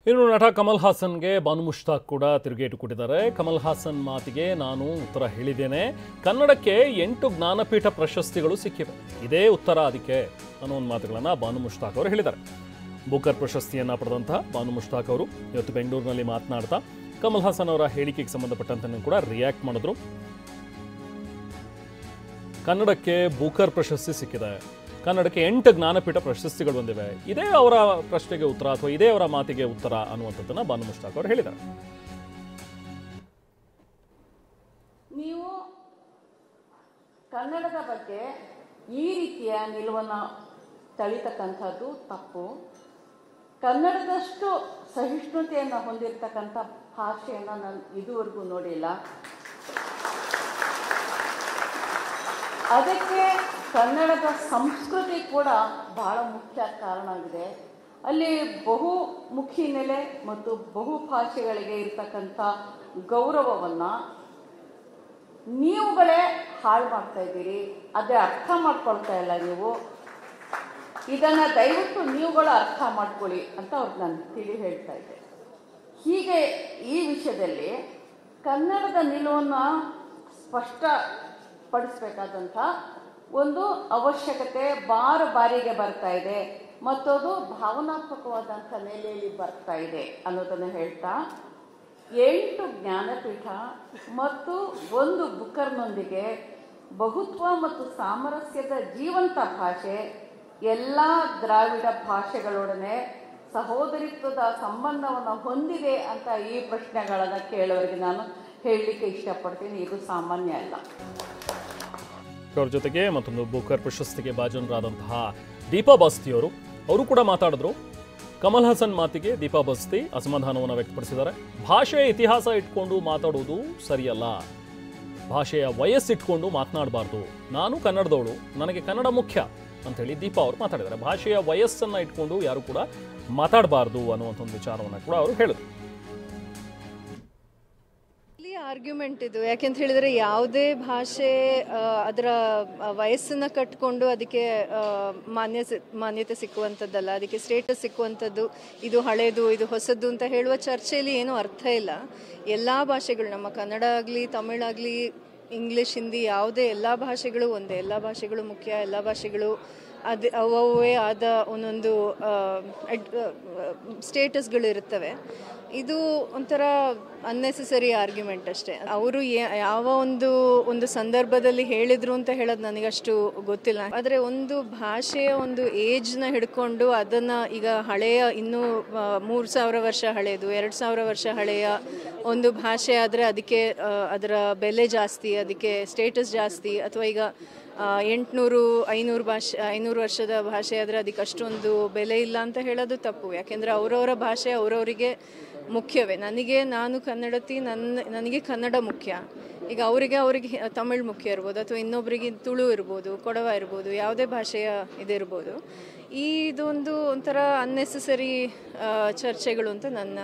ಇನ್ನು ನಟ ಕಮಲ್ ಹಾಸನ್ಗೆ ಬಾನು ಮುಷ್ತಾಕ್ ಕೂಡ ತಿರುಗೇಟು ಕೊಟ್ಟಿದ್ದಾರೆ. ಕಮಲ್ ಹಾಸನ್ ಮಾತಿಗೆ ನಾನು ಉತ್ತರ ಹೇಳಿದ್ದೇನೆ. ಕನ್ನಡಕ್ಕೆ 8 ಜ್ಞಾನಪೀಠ ಪ್ರಶಸ್ತಿಗಳು ಸಿಕ್ಕಿವೆ, ಇದೇ ಉತ್ತರ ಅದಕ್ಕೆ ಅನ್ನೋ ಒಂದು ಮಾತುಗಳನ್ನು ಬಾನು ಮುಷ್ತಾಕ್ ಅವರು ಹೇಳಿದ್ದಾರೆ. ಬೂಕರ್ ಪ್ರಶಸ್ತಿಯನ್ನು ಪಡೆದಂತಹ ಬಾನು ಮುಷ್ತಾಕ್ ಅವರು ಇವತ್ತು ಬೆಂಗಳೂರಿನಲ್ಲಿ ಮಾತನಾಡ್ತಾ ಕಮಲ್ ಹಾಸನ್ ಅವರ ಹೇಳಿಕೆಗೆ ಸಂಬಂಧಪಟ್ಟಂತೆ ಕೂಡ ರಿಯಾಕ್ಟ್ ಮಾಡಿದ್ರು. ಕನ್ನಡಕ್ಕೆ ಬೂಕರ್ ಪ್ರಶಸ್ತಿ ಸಿಕ್ಕಿದೆ, ಕನ್ನಡಕ್ಕೆ 8 ಜ್ಞಾನಪೀಠ ಪ್ರಶಸ್ತಿಗಳು ಬಂದಿವೆ, ಇದೇ ಅವರ ಪ್ರಶ್ನೆಗೆ ಉತ್ತರ ಅಥವಾ ಇದೇ ಅವರ ಮಾತಿಗೆ ಉತ್ತರ ಅನ್ನುವಂಥದ್ದನ್ನು ಬಾನು ಮುಷ್ತಾಕ್ ಅವರು ಹೇಳಿದ್ದಾರೆ. ನೀವು ಕನ್ನಡದ ಬಗ್ಗೆ ಈ ರೀತಿಯ ನಿಲುವನ್ನು ತಳಿತಕ್ಕಂಥದ್ದು ತಪ್ಪು. ಕನ್ನಡದಷ್ಟು ಸಹಿಷ್ಣುತೆಯನ್ನು ಹೊಂದಿರತಕ್ಕಂಥ ಭಾಷೆಯನ್ನು ನಾನು ಇದುವರೆಗೂ ನೋಡಿಲ್ಲ. ಅದಕ್ಕೆ ಕನ್ನಡದ ಸಂಸ್ಕೃತಿ ಕೂಡ ಬಹಳ ಮುಖ್ಯ ಕಾರಣ ಆಗಿದೆ. ಅಲ್ಲಿ ಬಹುಮುಖಿ ನೆಲೆ ಮತ್ತು ಬಹುಭಾಷೆಗಳಿಗೆ ಇರ್ತಕ್ಕಂಥ ಗೌರವವನ್ನು ನೀವುಗಳೇ ಹಾಳು ಮಾಡ್ತಾ ಇದ್ದೀರಿ. ಅದೇ ಅರ್ಥ ಮಾಡ್ಕೊಳ್ತಾ ಇಲ್ಲ ನೀವು. ಇದನ್ನು ದಯವಿಟ್ಟು ನೀವುಗಳು ಅರ್ಥ ಮಾಡ್ಕೊಳ್ಳಿ ಅಂತ ಅವ್ರಿಗೆ ನಾನು ತಿಳಿ ಹೇಳ್ತಾ ಇದ್ದೆ. ಹೀಗೆ ಈ ವಿಷಯದಲ್ಲಿ ಕನ್ನಡದ ನಿಲುವನ್ನು ಸ್ಪಷ್ಟಪಡಿಸಬೇಕಾದಂಥ ಒಂದು ಅವಶ್ಯಕತೆ ಬಾರಿಗೆ ಬರ್ತಾ ಇದೆ ಮತ್ತು ಅದು ಭಾವನಾತ್ಮಕವಾದಂಥ ನೆಲೆಯಲ್ಲಿ ಬರ್ತಾ ಇದೆ ಅನ್ನೋದನ್ನು ಹೇಳ್ತಾ 8 ಜ್ಞಾನಪೀಠ ಮತ್ತು 1 ಬುಕರ್ನೊಂದಿಗೆ ಬಹುತ್ವ ಮತ್ತು ಸಾಮರಸ್ಯದ ಜೀವಂತ ಭಾಷೆ ಎಲ್ಲ ದ್ರಾವಿಡ ಭಾಷೆಗಳೊಡನೆ ಸಹೋದರಿತ್ವದ ಸಂಬಂಧವನ್ನು ಹೊಂದಿದೆ ಅಂತ ಈ ಪ್ರಶ್ನೆಗಳನ್ನು ಕೇಳೋರಿಗೆ ನಾನು ಹೇಳಲಿಕ್ಕೆ ಇಷ್ಟಪಡ್ತೀನಿ. ಇದು ಸಾಮಾನ್ಯ ಅಲ್ಲ. ಅವರ ಜೊತೆಗೆ ಮತ್ತೊಂದು ಬೂಕರ್ ಪ್ರಶಸ್ತಿಗೆ ಭಾಜನರಾದಂತಹ ದೀಪಾ ಬಸ್ತಿಯವರು ಅವರು ಕೂಡ ಮಾತಾಡಿದ್ರು. ಕಮಲ್ ಹಾಸನ್ ಮಾತಿಗೆ ದೀಪಾ ಬಸ್ತಿ ಅಸಮಾಧಾನವನ್ನು ವ್ಯಕ್ತಪಡಿಸಿದ್ದಾರೆ. ಭಾಷೆಯ ಇತಿಹಾಸ ಇಟ್ಕೊಂಡು ಮಾತಾಡೋದು ಸರಿಯಲ್ಲ, ಭಾಷೆಯ ವಯಸ್ಸಿಟ್ಕೊಂಡು ಮಾತನಾಡಬಾರ್ದು. ನಾನು ಕನ್ನಡದವಳು, ನನಗೆ ಕನ್ನಡ ಮುಖ್ಯ ಅಂತೇಳಿ ದೀಪಾ ಅವರು ಮಾತಾಡಿದ್ದಾರೆ. ಭಾಷೆಯ ವಯಸ್ಸನ್ನು ಇಟ್ಕೊಂಡು ಯಾರು ಕೂಡ ಮಾತಾಡಬಾರ್ದು ಅನ್ನುವಂಥ ಒಂದು ವಿಚಾರವನ್ನು ಕೂಡ ಅವರು ಹೇಳಿದ್ರು. ಆರ್ಗ್ಯುಮೆಂಟ್ ಇದು ಯಾಕೆಂತ ಹೇಳಿದರೆ ಯಾವುದೇ ಭಾಷೆ ಅದರ ವಯಸ್ಸನ್ನು ಕಟ್ಕೊಂಡು ಅದಕ್ಕೆ ಮಾನ್ಯತೆ ಸಿಕ್ಕುವಂಥದ್ದಲ್ಲ, ಅದಕ್ಕೆ ಸ್ಟೇಟಸ್ ಸಿಕ್ಕುವಂಥದ್ದು. ಇದು ಹಳೇದು ಇದು ಹೊಸದು ಅಂತ ಹೇಳುವ ಚರ್ಚೆಯಲ್ಲಿ ಏನೂ ಅರ್ಥ ಇಲ್ಲ. ಎಲ್ಲ ಭಾಷೆಗಳು, ನಮ್ಮ ಕನ್ನಡ ಆಗಲಿ ತಮಿಳಾಗಲಿ ಇಂಗ್ಲೀಷ್ ಹಿಂದಿ ಯಾವುದೇ ಎಲ್ಲ ಭಾಷೆಗಳು ಒಂದೇ, ಎಲ್ಲ ಭಾಷೆಗಳು ಮುಖ್ಯ, ಎಲ್ಲ ಭಾಷೆಗಳು ಅವೇ ಆದ ಒಂದೊಂದು ಸ್ಟೇಟಸ್ಗಳು ಇರುತ್ತವೆ. ಇದು ಒಂಥರ ಅನ್ನೆಸೆಸರಿ ಆರ್ಗ್ಯುಮೆಂಟ್ ಅಷ್ಟೇ. ಅವರು ಯಾವ ಒಂದು ಸಂದರ್ಭದಲ್ಲಿ ಹೇಳಿದ್ರು ಅಂತ ಹೇಳೋದು ನನಗಷ್ಟು ಗೊತ್ತಿಲ್ಲ. ಆದರೆ ಒಂದು ಭಾಷೆಯ ಒಂದು ಏಜ್ನ ಹಿಡ್ಕೊಂಡು ಅದನ್ನು ಈಗ ಹಳೆಯ ಇನ್ನೂ 3000 ವರ್ಷ ಹಳೆಯದು 2000 ವರ್ಷ ಹಳೆಯ ಒಂದು ಭಾಷೆ ಆದರೆ ಅದಕ್ಕೆ ಅದರ ಬೆಲೆ ಜಾಸ್ತಿ, ಅದಕ್ಕೆ ಸ್ಟೇಟಸ್ ಜಾಸ್ತಿ. ಅಥವಾ ಈಗ 500 ವರ್ಷದ ಭಾಷೆ ಆದರೆ ಅದಕ್ಕೆ ಅಷ್ಟೊಂದು ಬೆಲೆ ಇಲ್ಲ ಅಂತ ಹೇಳೋದು ತಪ್ಪು. ಯಾಕೆಂದರೆ ಅವರವರ ಭಾಷೆ ಅವರವರಿಗೆ ಮುಖ್ಯವೇ. ನಾನು ಕನ್ನಡತಿ, ನನಗೆ ಕನ್ನಡ ಮುಖ್ಯ. ಈಗ ಅವರಿಗೆ ತಮಿಳ್ ಮುಖ್ಯ ಇರ್ಬೋದು, ಅಥವಾ ಇನ್ನೊಬ್ಬರಿಗೆ ತುಳು ಇರ್ಬೋದು, ಕೊಡವ ಇರ್ಬೋದು, ಯಾವುದೇ ಭಾಷೆಯ ಇದಿರ್ಬೋದು. ಇದೊಂದು ಒಂಥರ ಅನ್ನೆಸೆಸರಿ ಚರ್ಚೆಗಳು ಅಂತ ನನ್ನ